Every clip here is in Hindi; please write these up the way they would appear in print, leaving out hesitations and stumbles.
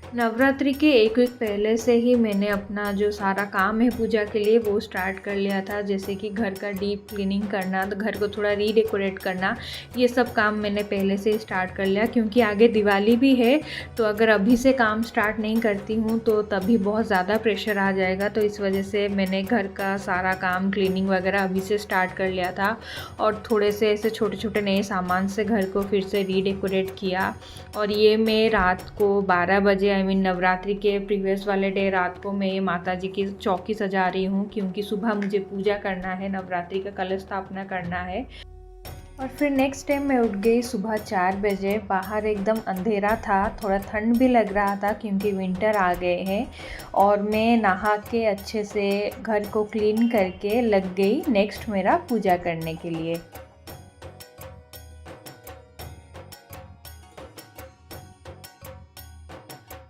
नवरात्रि के 1 वीक पहले से ही मैंने अपना जो सारा काम है पूजा के लिए वो स्टार्ट कर लिया था। जैसे कि घर का डीप क्लीनिंग करना, तो घर को थोड़ा रीडेकोरेट करना, ये सब काम मैंने पहले से ही स्टार्ट कर लिया क्योंकि आगे दिवाली भी है। तो अगर अभी से काम स्टार्ट नहीं करती हूँ तो तभी बहुत ज़्यादा प्रेशर आ जाएगा। तो इस वजह से मैंने घर का सारा काम क्लीनिंग वगैरह अभी से स्टार्ट कर लिया था और थोड़े से ऐसे छोटे-छोटे नए सामान से घर को फिर से रीडेकोरेट किया। और ये मैं रात को 12 बजे आई मीन नवरात्रि के प्रीवियस वाले डे रात को मैं ये माता जी की चौकी सजा रही हूँ क्योंकि सुबह मुझे पूजा करना है, नवरात्रि का कलश स्थापना करना है। और फिर नेक्स्ट टाइम मैं उठ गई सुबह 4 बजे। बाहर एकदम अंधेरा था, थोड़ा ठंड भी लग रहा था क्योंकि विंटर आ गए हैं। और मैं नहा के अच्छे से घर को क्लीन करके लग गई नेक्स्ट मेरा पूजा करने के लिए।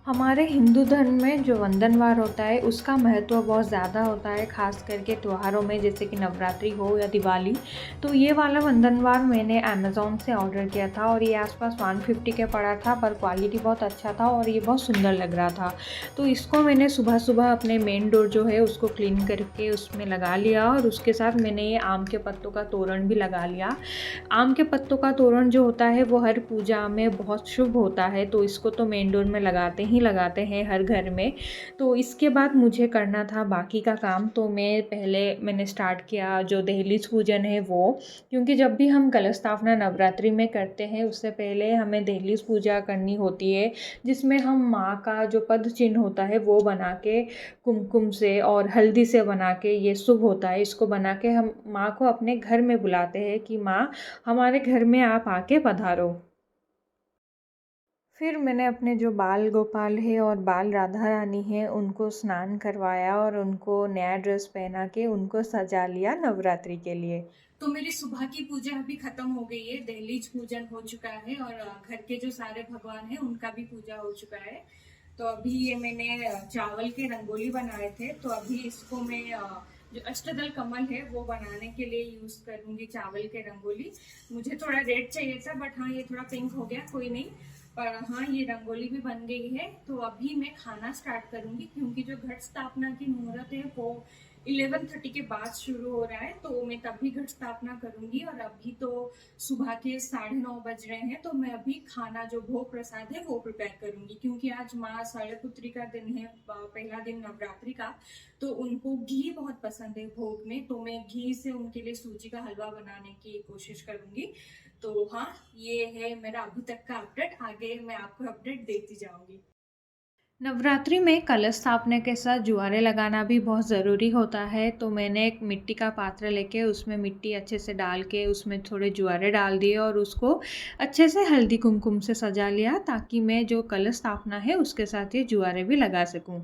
हमारे हिंदू धर्म में जो वंदनवार होता है उसका महत्व बहुत ज़्यादा होता है, ख़ास करके त्योहारों में जैसे कि नवरात्रि हो या दिवाली। तो ये वाला वंदनवार मैंने अमेज़ॉन से ऑर्डर किया था और ये आसपास 150 के पड़ा था, पर क्वालिटी बहुत अच्छा था और ये बहुत सुंदर लग रहा था। तो इसको मैंने सुबह सुबह अपने मेन डोर जो है उसको क्लीन करके उसमें लगा लिया और उसके साथ मैंने ये आम के पत्तों का तोरण भी लगा लिया। आम के पत्तों का तोरण जो होता है वो हर पूजा में बहुत शुभ होता है, तो इसको तो मेन डोर में लगाते हैं हर घर में। तो इसके बाद मुझे करना था बाकी का काम। तो मैंने स्टार्ट किया जो दहलीज पूजन है वो, क्योंकि जब भी हम कलश स्थापना नवरात्रि में करते हैं उससे पहले हमें दहलीज पूजा करनी होती है, जिसमें हम माँ का जो पद चिन्ह होता है वो बना के कुमकुम से और हल्दी से बना के, ये शुभ होता है, इसको बना के हम माँ को अपने घर में बुलाते हैं कि माँ हमारे घर में आप आके पधारो। फिर मैंने अपने जो बाल गोपाल है और बाल राधा रानी है उनको स्नान करवाया और उनको नया ड्रेस पहना के उनको सजा लिया नवरात्रि के लिए। तो मेरी सुबह की पूजा अभी खत्म हो गई है, दहलीज पूजन हो चुका है और घर के जो सारे भगवान हैं उनका भी पूजा हो चुका है। तो अभी ये मैंने चावल के रंगोली बनाए थे, तो अभी इसको मैं जो अष्टदल कमल है वो बनाने के लिए यूज करूंगी चावल के रंगोली। मुझे थोड़ा रेड चाहिए था बट हाँ ये थोड़ा पिंक हो गया, कोई नहीं। पर हाँ ये रंगोली भी बन गई है। तो अभी मैं खाना स्टार्ट करूंगी क्योंकि जो घट स्थापना की मुहूर्त है वो 11:30 के बाद शुरू हो रहा है, तो मैं तभी घट स्थापना करूंगी। और अभी तो सुबह के 9:30 बज रहे हैं, तो मैं अभी खाना जो भोग प्रसाद है वो प्रिपेयर करूंगी क्योंकि आज माँ शैलपुत्री का दिन है, पहला दिन नवरात्रि का। तो उनको घी बहुत पसंद है भोग में, तो मैं घी से उनके लिए सूजी का हलवा बनाने की कोशिश करूंगी। तो हाँ ये है मेरा अभी तक का अपडेट, आगे मैं आपको अपडेट देती जाऊंगी। नवरात्रि में कलश स्थापना के साथ जुआरे लगाना भी बहुत ज़रूरी होता है। तो मैंने एक मिट्टी का पात्र लेके उसमें मिट्टी अच्छे से डाल के उसमें थोड़े जुआरे डाल दिए और उसको अच्छे से हल्दी कुमकुम से सजा लिया ताकि मैं जो कलश स्थापना है उसके साथ ये जुआरे भी लगा सकूं।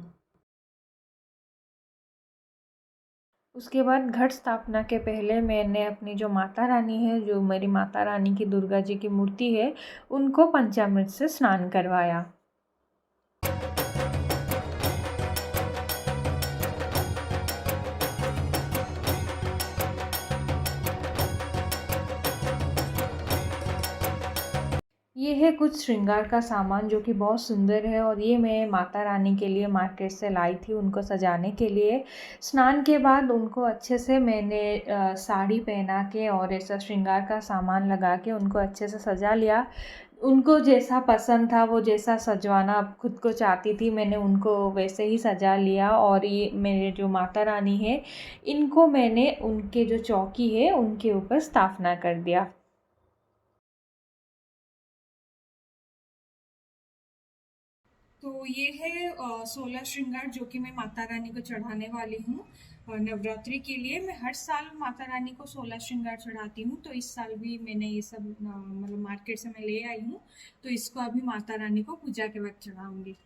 उसके बाद घट स्थापना के पहले मैंने अपनी जो माता रानी है, जो मेरी माता रानी की दुर्गा जी की मूर्ति है, उनको पंचामृत से स्नान करवाया। ये है कुछ श्रृंगार का सामान जो कि बहुत सुंदर है और ये मैं माता रानी के लिए मार्केट से लाई थी उनको सजाने के लिए। स्नान के बाद उनको अच्छे से मैंने साड़ी पहना के और ऐसा श्रृंगार का सामान लगा के उनको अच्छे से सजा लिया। उनको जैसा पसंद था, वो जैसा सजवाना खुद को चाहती थी, मैंने उनको वैसे ही सजा लिया। और ये मेरे जो माता रानी है, इनको मैंने उनके जो चौकी है उनके ऊपर स्थापना कर दिया। तो ये है 16 श्रृंगार जो कि मैं माता रानी को चढ़ाने वाली हूँ। नवरात्रि के लिए मैं हर साल माता रानी को 16 श्रृंगार चढ़ाती हूँ, तो इस साल भी मैंने ये सब मतलब मार्केट से मैं ले आई हूँ। तो इसको अभी माता रानी को पूजा के वक्त चढ़ाऊंगी।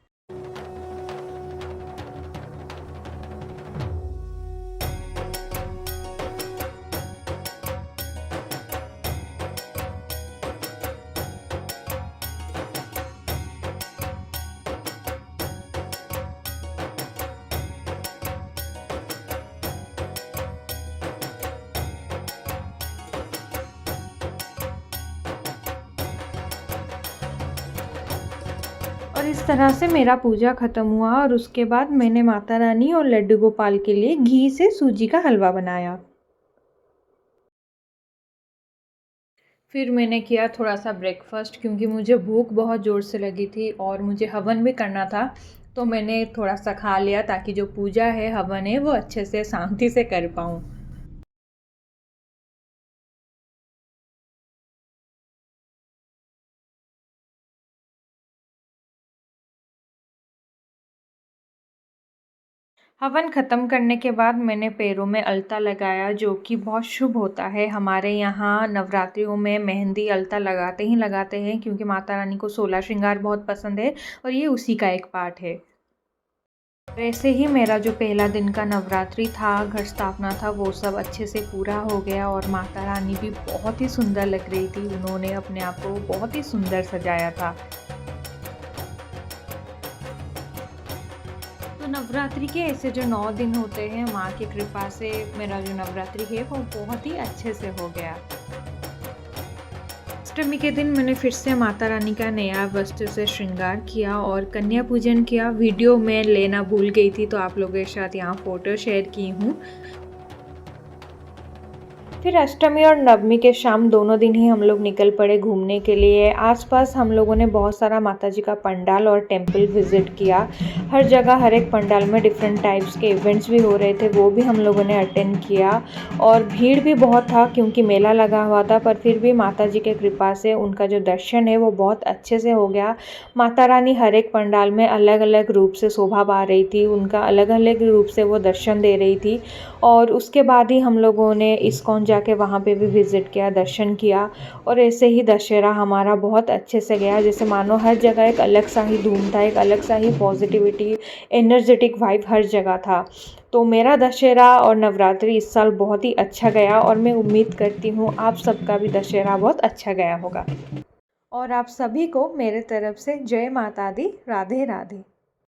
और इस तरह से मेरा पूजा ख़त्म हुआ और उसके बाद मैंने माता रानी और लड्डू गोपाल के लिए घी से सूजी का हलवा बनाया। फिर मैंने किया थोड़ा सा ब्रेकफ़ास्ट क्योंकि मुझे भूख बहुत ज़ोर से लगी थी और मुझे हवन भी करना था, तो मैंने थोड़ा सा खा लिया ताकि जो पूजा है, हवन है, वो अच्छे से शांति से कर पाऊँ। हवन ख़त्म करने के बाद मैंने पैरों में अलता लगाया, जो कि बहुत शुभ होता है। हमारे यहाँ नवरात्रियों में मेहंदी अलता लगाते ही लगाते हैं क्योंकि माता रानी को 16 श्रृंगार बहुत पसंद है और ये उसी का एक पार्ट है। वैसे ही मेरा जो पहला दिन का नवरात्रि था, घर स्थापना था, वो सब अच्छे से पूरा हो गया और माता रानी भी बहुत ही सुंदर लग रही थी। उन्होंने अपने आप को बहुत ही सुंदर सजाया था। तो नवरात्रि के ऐसे जो 9 दिन होते हैं, माँ की कृपा से मेरा जो नवरात्रि है वो बहुत ही अच्छे से हो गया। अष्टमी के दिन मैंने फिर से माता रानी का नया वस्त्र से श्रृंगार किया और कन्या पूजन किया। वीडियो में लेना भूल गई थी, तो आप लोगों के साथ यहाँ फ़ोटो शेयर की हूँ। फिर अष्टमी और नवमी के शाम दोनों दिन ही हम लोग निकल पड़े घूमने के लिए। आसपास हम लोगों ने बहुत सारा माता जी का पंडाल और टेंपल विज़िट किया। हर जगह हर एक पंडाल में डिफरेंट टाइप्स के इवेंट्स भी हो रहे थे, वो भी हम लोगों ने अटेंड किया। और भीड़ भी बहुत था क्योंकि मेला लगा हुआ था, पर फिर भी माता जी के कृपा से उनका जो दर्शन है वो बहुत अच्छे से हो गया। माता रानी हर एक पंडाल में अलग अलग रूप से शोभा पा रही थी, उनका अलग अलग रूप से वो दर्शन दे रही थी। और उसके बाद ही हम लोगों ने इस्कॉन जाके वहाँ पे भी विज़िट किया, दर्शन किया। और ऐसे ही दशहरा हमारा बहुत अच्छे से गया, जैसे मानो हर जगह एक अलग सा ही धूम था, एक अलग सा ही पॉजिटिविटी, एनर्जेटिक वाइब हर जगह था। तो मेरा दशहरा और नवरात्रि इस साल बहुत ही अच्छा गया और मैं उम्मीद करती हूँ आप सबका भी दशहरा बहुत अच्छा गया होगा। और आप सभी को मेरे तरफ से जय माता दी, राधे राधे।